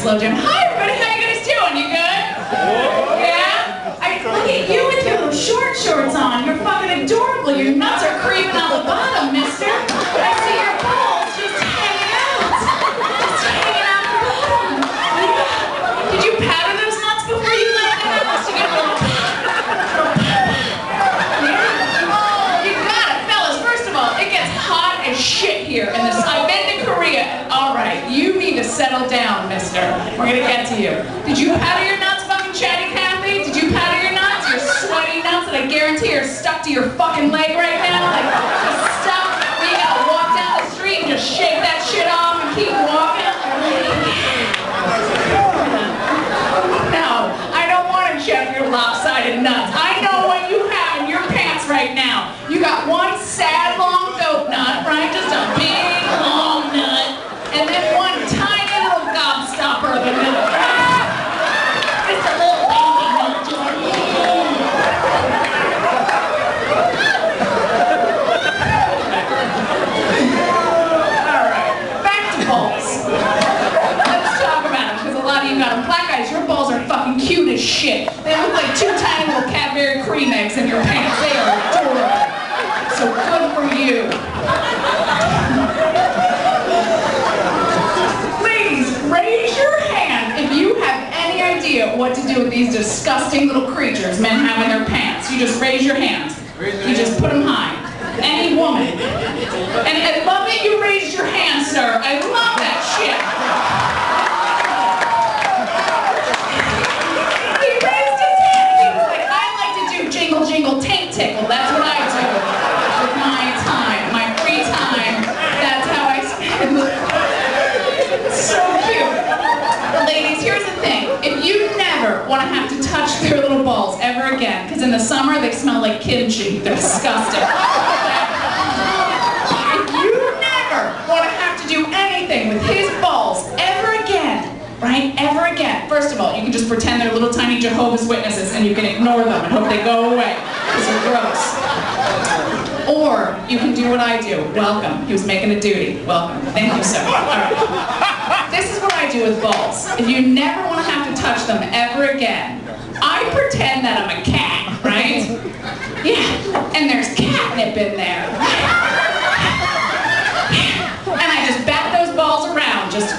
slow jam. Hi everybody, how you guys doing? You good? Yeah? Look at you with your little short shorts on. You're fucking adorable. Your nuts are creeping out the bottom, mister. I see your balls just hanging out. Just hanging out the bottom. Yeah. Did you powder those nuts before you left the house? You get a little... Yeah? You got it, fellas. First of all, it gets hot as shit here in this. I've been to Korea. All right, you need to settle down, mister. We're gonna get to you. Did you powder your nuts, fucking chatty Kathy? Did you powder your nuts? Your sweaty nuts that I guarantee are stuck to your fucking leg right now? Like, just stuck where you gotta walk down the street and just shake that shit off and keep walking? No, I don't want to check your lopsided nuts. I know what you have in your pants right now. You got one sad long goat nut, right? Just a big long nut. And then one tiny little gobstopper of a nut. Just a little baby nut. Alright, back to balls. Let's talk about them, because a lot of you got them. Black guys, your balls are fucking cute as shit. They look like two tiny little Cadbury cream eggs in your pants. They are adorable. So good for you. Raise your hand if you have any idea what to do with these disgusting little creatures men have in their pants. You just raise your hand. You just put them high. Any woman. And I love that you raised your hand, sir. I love that shit. He raised his hand. He was like, I like to do jingle jingle taint tickle. That's what I do with my time, my free time. That's how I spend it. So cute. Ladies, here's the thing. If you never want to have to touch their little balls ever again, because in the summer they smell like kimchi. They're disgusting. If you never want to have to do anything with his balls ever again, right? Ever again. First of all, you can just pretend they're little tiny Jehovah's Witnesses and you can ignore them and hope they go away, because they're gross. Or you can do what I do. Welcome. He was making a duty. Welcome. Thank you, sir. All right. This is what I do with balls. If you never want to have to touch them ever again, I pretend that I'm a cat, right? Yeah. And there's catnip in there. And I just bat those balls around, just...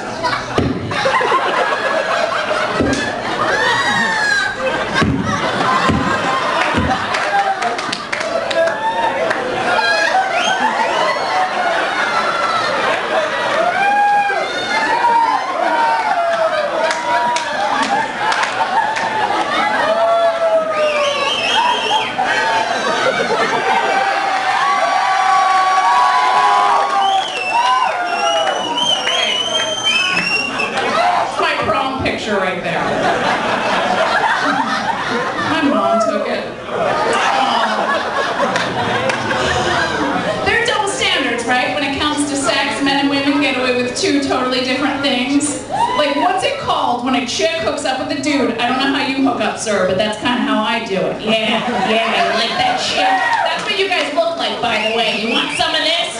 right there. My mom took it. There are double standards, right? When it comes to sex, men and women get away with two totally different things. Like, what's it called when a chick hooks up with a dude? I don't know how you hook up, sir, but that's kind of how I do it. Yeah, like that shit. That's what you guys look like, by the way. You want some of this?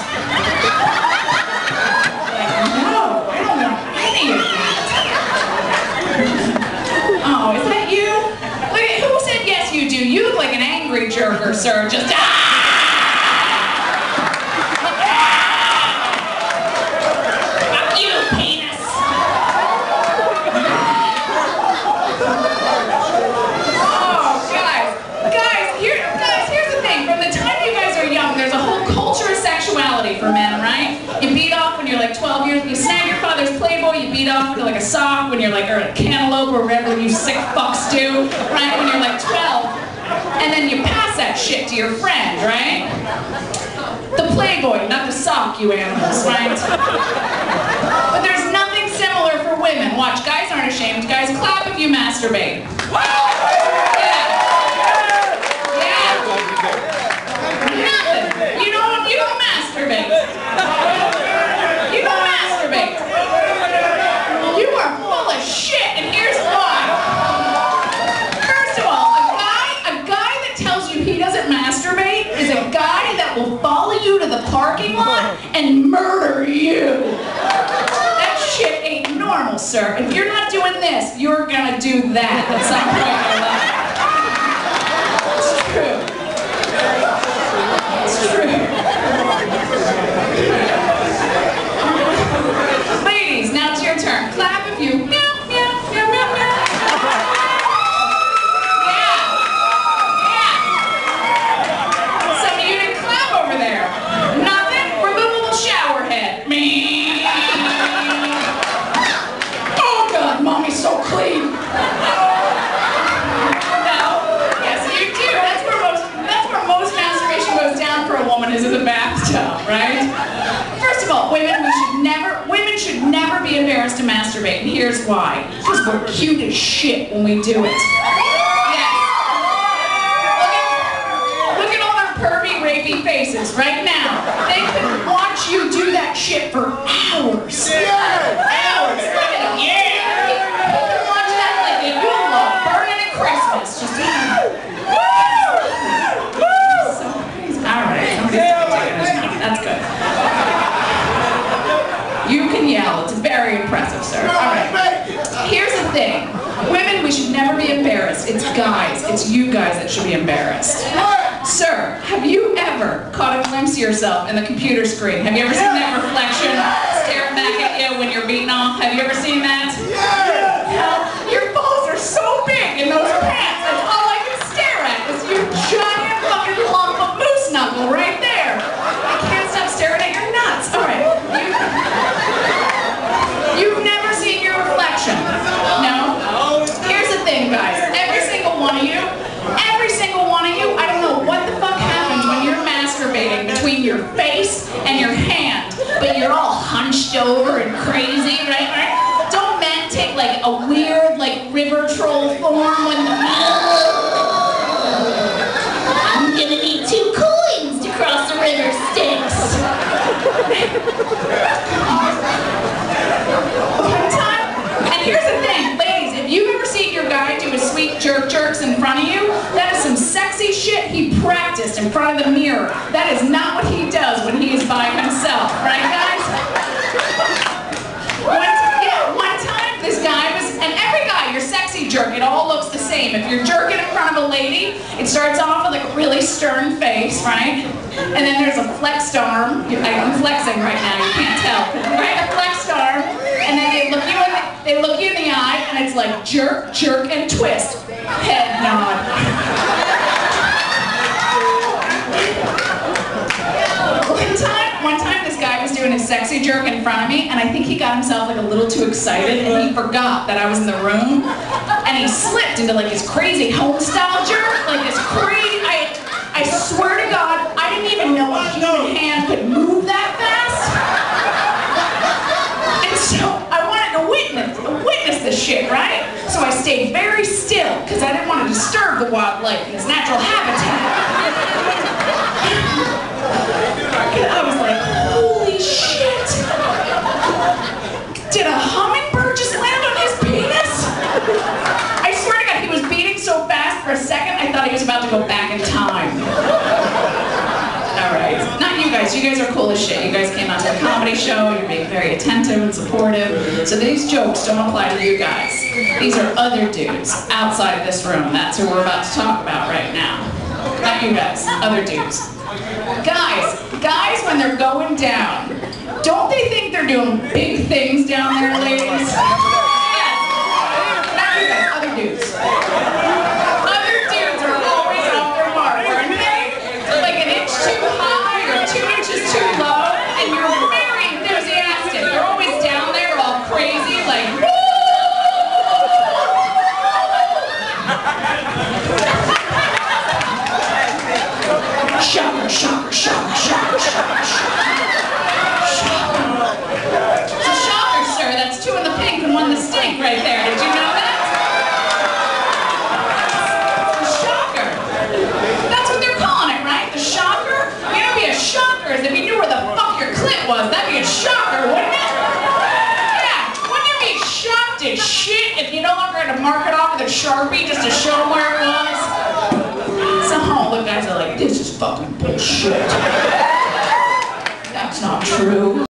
Like, no, I don't want any of that. Oh, is that you? Look at, who said yes you do? You look like an angry jerker, sir. Just fuck you, penis. Oh, guys, here's the thing. From the time you guys are young, there's a whole culture of sexuality for men, right? You beat off when you're like 12 years. You snag your father's Playboy. You beat off into like a sock when you're like, or a cantaloupe or whatever you sick fucks do, right? When you're like 12. And then you pass that shit to your friend, right? The Playboy, not the sock, you animals, right? But there's nothing similar for women. Watch, guys aren't ashamed. Guys, clap if you masturbate. Nothing. You don't masturbate. You don't masturbate. You are full of shit, and here's why. First of all, a guy that tells you he doesn't masturbate is a guy that will follow you to the parking lot and murder you. That shit ain't normal. normal, sir. If you're not doing this, you're gonna do that at some point in your life. It's true. It's true. Ladies, now it's your turn. Clap if you meow, meow, meow, meow, meow. Mommy's so clean. No. Yes, you do. That's where most masturbation goes down for a woman, is in the bathtub, right? First of all, women should never be embarrassed to masturbate, and here's why. Because we're cute as shit when we do it. Yes. Look at all their pervy, rapey faces right now. They could watch you do that shit for hours. Hours. That's good. You can yell. It's very impressive, sir. All right. Here's the thing. Women, we should never be embarrassed. It's guys. It's you guys that should be embarrassed. Sir, have you ever caught a glimpse of yourself in the computer screen? Have you ever seen that reflection staring back at you when you're beating off? Have you ever seen that? Hell, your balls are so big in those pants. That's all I can stare at is your giant fucking lump of moose knuckle right there. I can't stop staring at your nuts. All right. You've never seen your reflection. No? Here's the thing, guys. Every single one of you, I don't know what the fuck happens when you're masturbating between your face and your hand, but you're all hunched over and crazy, right? Don't men take like a weird, like river troll form when the I'm gonna need 2 coins to cross the river Styx. One time, and here's the thing, ladies, if you've ever seen your guy do his sweet jerks in front of you, that is some sexy shit he practiced in front of the mirror. That is not what he does when he is by himself, right guys? One time this guy was, and every guy, your sexy jerk, it all looks the same. If you're jerking in front of a lady, it starts off with like a really stern face, right? And then there's a flexed arm. I'm flexing right now, you can't tell. Right, a flexed arm. And then they look you in the eye, and it's like jerk, jerk, and twist. Head nod. One time this guy was doing a sexy jerk in front of me, and I think he got himself like a little too excited, and he forgot that I was in the room, and he slipped into like his crazy home style jerk, like this crazy, I swear to God, I didn't even know a human hand could move that fast. And so I wanted to witness this shit, right? So I stayed very still, because I didn't want to disturb the wildlife in its natural habitat. And I was like, holy shit! Did a hummingbird just land on his penis? I swear to God, he was beating so fast for a second, I thought he was about to go back in time. Alright, not you guys. You guys are cool as shit. You guys came out to a comedy show, you're being very attentive and supportive. So these jokes don't apply to you guys. These are other dudes outside this room. That's who we're about to talk about right now. Not you guys, other dudes. Guys, when they're going down, don't they think they're doing big things down there, ladies? Yes. Not you guys, other dudes. Other dudes are always off their mark, aren't they? Like an inch too high or 2 inches too low, and you're very enthusiastic. They're always down there all crazy, like, woo! Shocker, shocker, shocker, shocker, shocker, shocker. It's a shocker, sir. That's 2 in the pink and 1 in the stink right there. Did you know that? It's a shocker. That's what they're calling it, right? The shocker? You know, it'd be a shocker if you knew where the fuck your clit was. That'd be a shocker, wouldn't it? Yeah. Wouldn't you be shocked as shit if you no longer had to mark it off with a Sharpie just to show them where it was? Somehow the guys are like, this is fucking bullshit. That's not true.